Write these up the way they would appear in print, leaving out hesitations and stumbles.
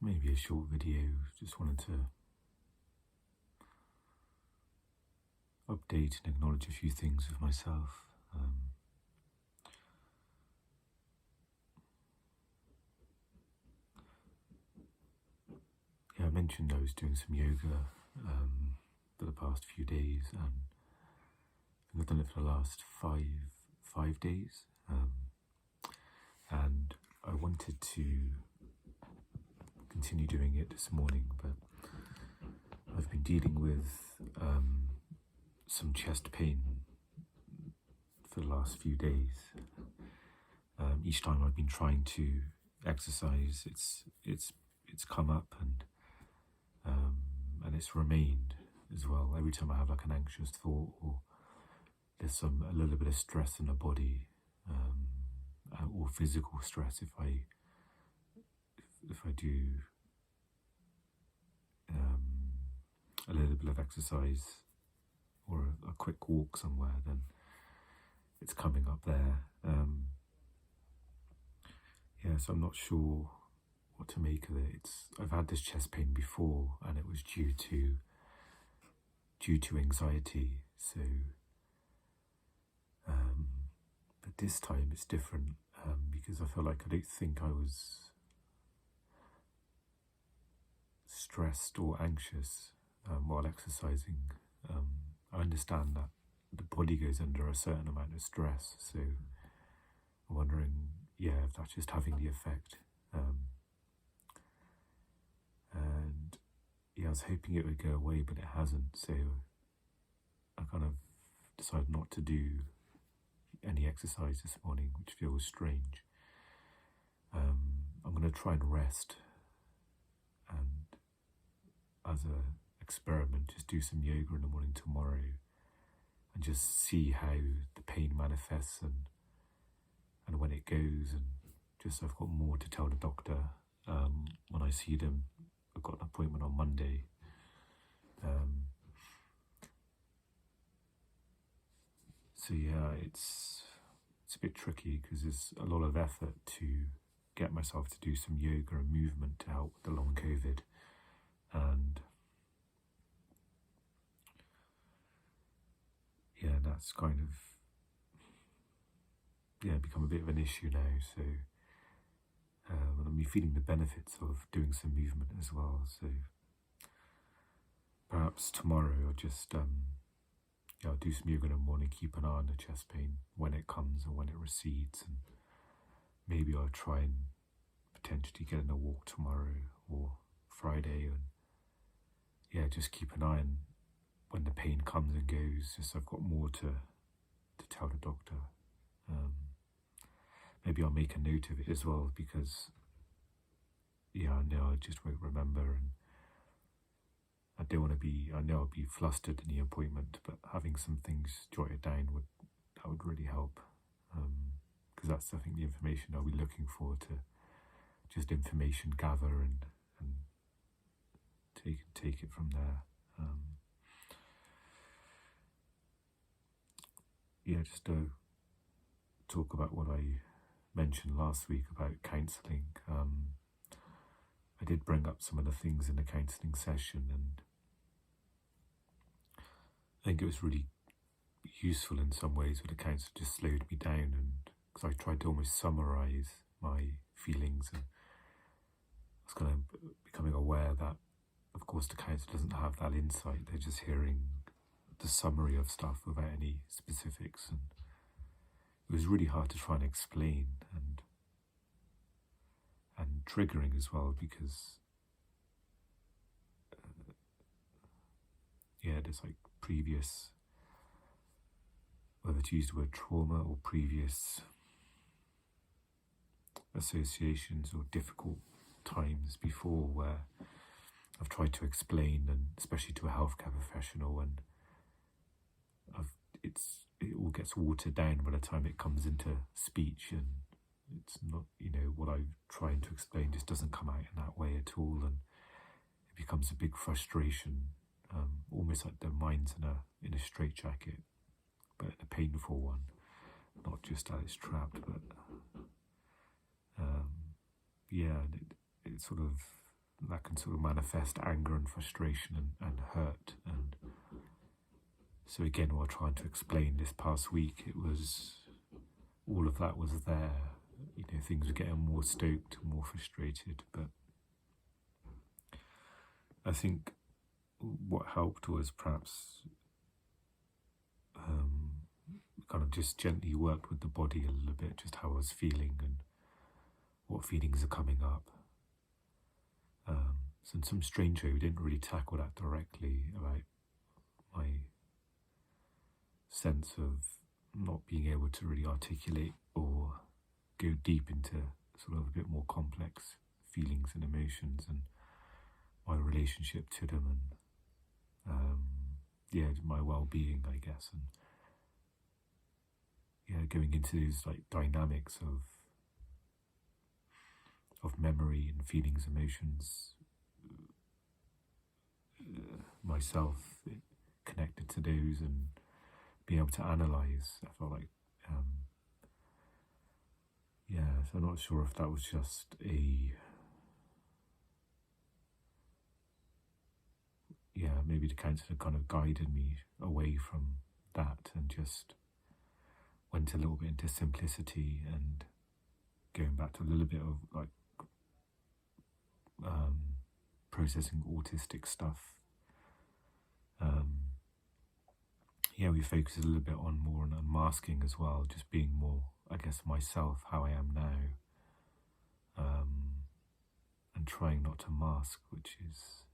maybe a short video. Just wanted to update and acknowledge a few things of myself. I mentioned I was doing some yoga for the past few days, and I've done it for the last five days, and I wanted to continue doing it this morning, but I've been dealing with some chest pain for the last few days. Each time I've been trying to exercise, it's come up and it's remained as well. Every time I have like an anxious thought, or there's a little bit of stress in the body, or physical stress, if I do a little bit of exercise or a quick walk somewhere, then it's coming up there. So I'm not sure what to make of it. I've had this chest pain before, and it was due to anxiety. So, but this time it's different because I feel like I don't think I was stressed or anxious while exercising. I understand that the body goes under a certain amount of stress, so I'm wondering, if that's just having the effect. And I was hoping it would go away, but it hasn't, so I kind of decided not to do any exercise this morning, which feels strange. I'm going to try and rest, and as an experiment, just do some yoga in the morning tomorrow and just see how the pain manifests and when it goes, and just so I've got more to tell the doctor when I see them. I've got an appointment on Monday. It's a bit tricky because there's a lot of effort to get myself to do some yoga and movement to help with the long COVID, and that's kind of become a bit of an issue now. So and I'm feeling the benefits of doing some movement as well. So perhaps tomorrow I'll just I'll do some yoga in the morning, keep an eye on the chest pain when it comes and when it recedes, and maybe I'll try and potentially get in a walk tomorrow or Friday, and just keep an eye on when the pain comes and goes, just so I've got more to tell the doctor. Maybe I'll make a note of it as well, because I know I just won't remember, and I don't want to be, I know I'll be flustered in the appointment, but having some things jotted down would really help, because that's, I think, the information I'll be looking for, to just information gather and take it from there. Just to talk about what I mentioned last week about counselling. I did bring up some of the things in the counselling session, and I think it was really useful in some ways, where the counsellor just slowed me down, and because I tried to almost summarise my feelings, and I was kind of becoming aware that, of course, the counsellor doesn't have that insight. They're just hearing the summary of stuff without any specifics, and it was really hard to try and explain, and triggering as well, because there's like previous, whether to use the word trauma or previous associations or difficult times before, where I've tried to explain, and especially to a healthcare professional, and it all gets watered down by the time it comes into speech, and it's not, what I'm trying to explain just doesn't come out in that way at all, and it becomes a big frustration, almost like the mind's in a straitjacket, but in a painful one, not just that it's trapped, but it sort of that can sort of manifest anger and frustration and hurt. And so again, while trying to explain this past week, it was, all of that was there. Things were getting more stoked, more frustrated. But I think what helped was perhaps kind of just gently worked with the body a little bit, just how I was feeling and what feelings are coming up. So in some strange way, we didn't really tackle that directly, about my sense of not being able to really articulate or go deep into sort of a bit more complex feelings and emotions and my relationship to them and my well-being, I guess, and going into these like dynamics of memory and feelings, emotions, myself connected to those, and being able to analyze. I felt like so I'm not sure if that was just maybe the counsellor kind of guided me away from that and just went a little bit into simplicity and going back to a little bit of like processing autistic stuff. We focused a little bit more on unmasking as well, just being more, I guess, myself, how I am now, and trying not to mask, which is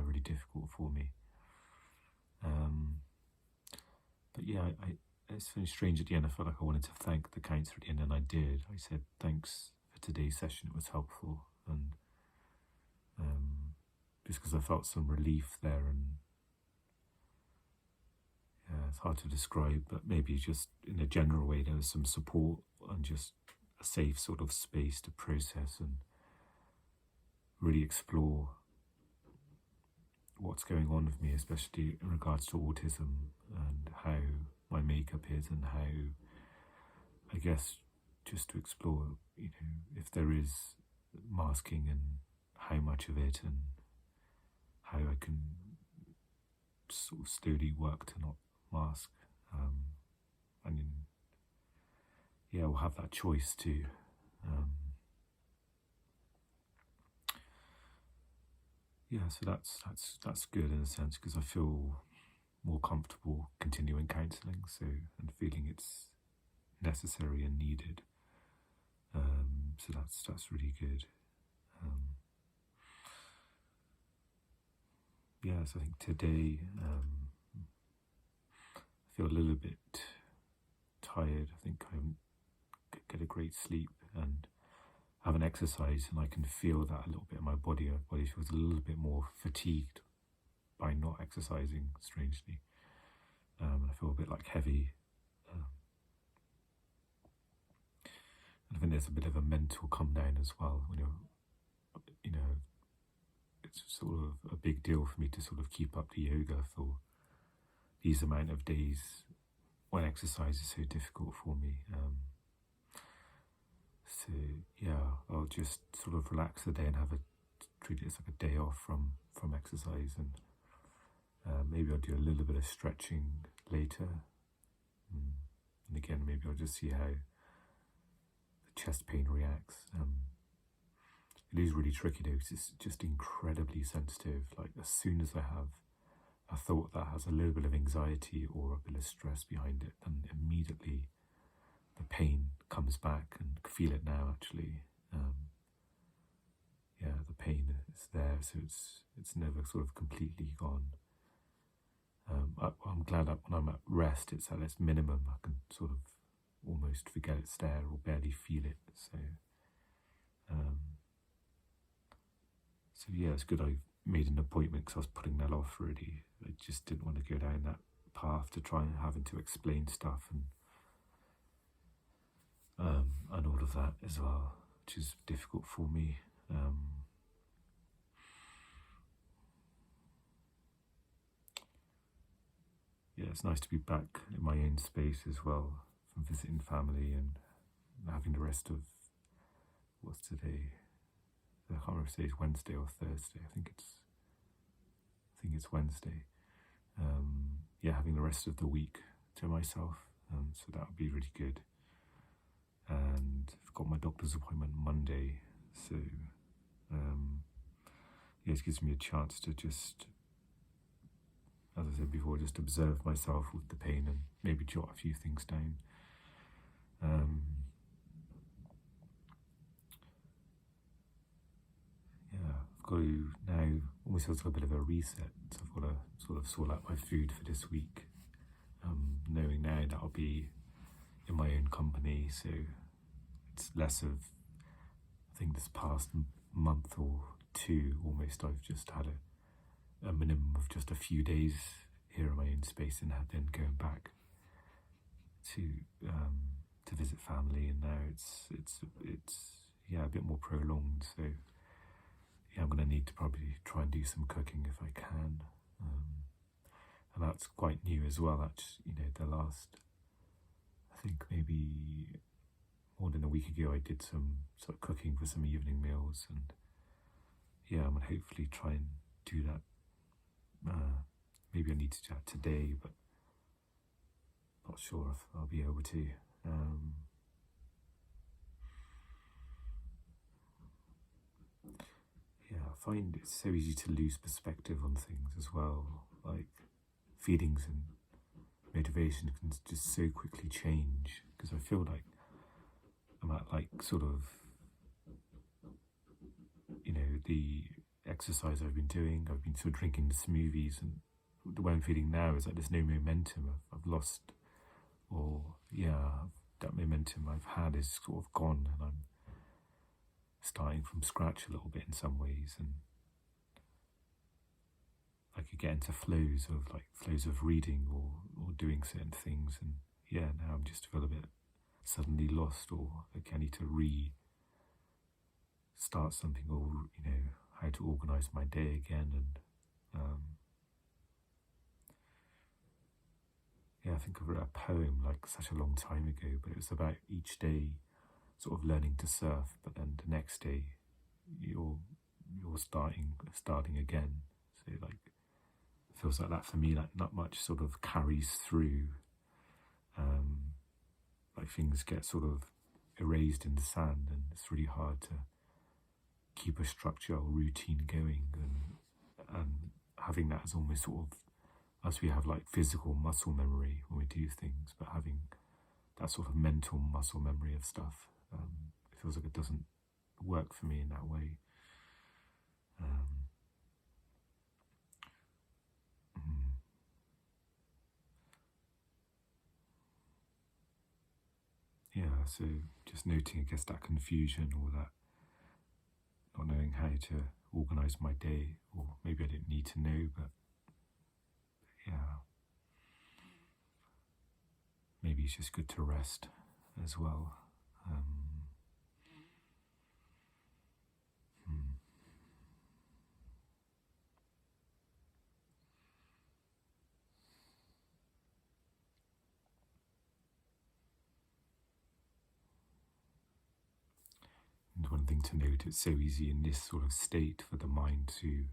really difficult for me. It's very strange. At the end, I felt like I wanted to thank the counsellor at the end, and I did. I said, thanks for today's session, it was helpful, and just because I felt some relief there, and it's hard to describe, but maybe just in a general way there was some support and just a safe sort of space to process and really explore what's going on with me, especially in regards to autism and how my makeup is, and how, I guess, just to explore, if there is masking and how much of it, and how I can sort of slowly work to not mask. We'll have that choice too. So that's good in a sense, because I feel more comfortable continuing counselling, and feeling it's necessary and needed. So that's really good. So I think today I feel a little bit tired. I think I haven't get a great sleep and haven't exercised, and I can feel that a little bit in my body. My body feels a little bit more fatigued by not exercising, strangely. And I feel a bit like heavy. And I think there's a bit of a mental come down as well when it's sort of a big deal for me to sort of keep up the yoga for these amount of days when exercise is so difficult for me. I'll just sort of relax the day and treat it as like a day off from exercise, and maybe I'll do a little bit of stretching later, and again maybe I'll just see how the chest pain reacts. It is really tricky though, because it's just incredibly sensitive. Like as soon as I have a thought that has a little bit of anxiety or a bit of stress behind it, then immediately the pain comes back, and I feel it now actually. The pain is there, so it's never sort of completely gone. I'm glad that when I'm at rest, it's at its minimum. I can sort of almost forget it's there or barely feel it. It's good I made an appointment, because I was putting that off really. I just didn't want to go down that path to try and having to explain stuff and all of that as well, which is difficult for me. It's nice to be back in my own space as well, from visiting family and having the rest of, what's today, I can't remember if it's Wednesday or Thursday. I think it's Wednesday. Having the rest of the week to myself, so that would be really good. And I've got my doctor's appointment Monday, so it gives me a chance to just, as I said before, just observe myself with the pain and maybe jot a few things down. I've got to now almost have a bit of a reset, so I've got to sort of sort out my food for this week, knowing now that I'll be in my own company, so it's less of, I think this past month or two almost, I've just had a minimum of just a few days here in my own space, and then going back to visit family, and now it's a bit more prolonged, so I'm going to need to probably try and do some cooking if I can, and that's quite new as well. That's, the last, I think maybe more than a week ago, I did some sort of cooking for some evening meals, and I'm going to hopefully try and do that. Maybe I need to do that today, but not sure if I'll be able to. I find it's so easy to lose perspective on things as well. Like feelings and motivation can just so quickly change, because I feel like I'm at sort of, the exercise I've been doing. I've been sort of drinking the smoothies, and the way I'm feeling now is like there's no momentum. I've lost, that momentum I've had is sort of gone, and I'm starting from scratch a little bit in some ways, and I could get into flows of reading or doing certain things, and now I'm just feel a bit suddenly lost, or I need to start something, or how to organise my day again, and I think I wrote a poem such a long time ago, but it was about each day sort of learning to surf, but then the next day you're starting again. So it feels like that for me, not much sort of carries through. Things get sort of erased in the sand, and it's really hard to keep a structure or routine going, and having that as almost sort of, as we have physical muscle memory when we do things, but having that sort of mental muscle memory of stuff, it feels like it doesn't work for me in that way. So just noting, I guess, that confusion, or that not knowing how to organise my day, or maybe I didn't need to know, but maybe it's just good to rest as well. And one thing to note, it's so easy in this sort of state for the mind to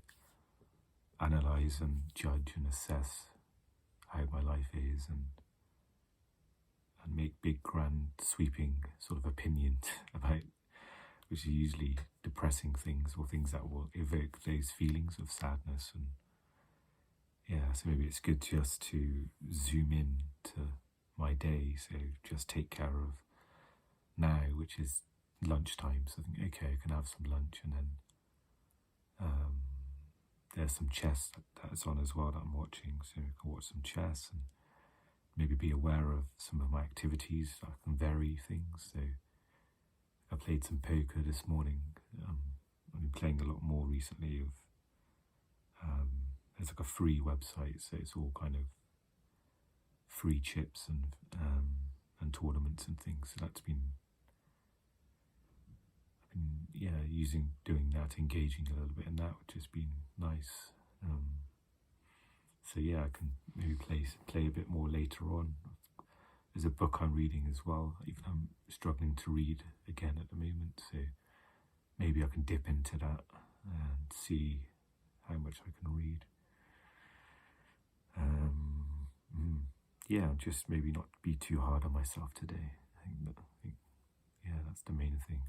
analyse and judge and assess how my life is, and make big, grand, sweeping sort of opinions about, which are usually depressing things, or things that will evoke those feelings of sadness. And so maybe it's good just to zoom in to my day, so just take care of now, which is lunchtime. So I think, okay, I can have some lunch, and then there's some chess that's on as well that I'm watching, so I can watch some chess and maybe be aware of some of my activities. I can vary things. So I played some poker this morning. I've been playing a lot more recently. There's a free website, so it's all kind of free chips and tournaments and things. So that's been doing that, engaging a little bit in that, which has been nice. I can maybe play a bit more later on. There's a book I'm reading as well, even I'm struggling to read again at the moment, so maybe I can dip into that and see how much I can read. Yeah, just maybe not be too hard on myself today. I think, yeah, that's the main thing.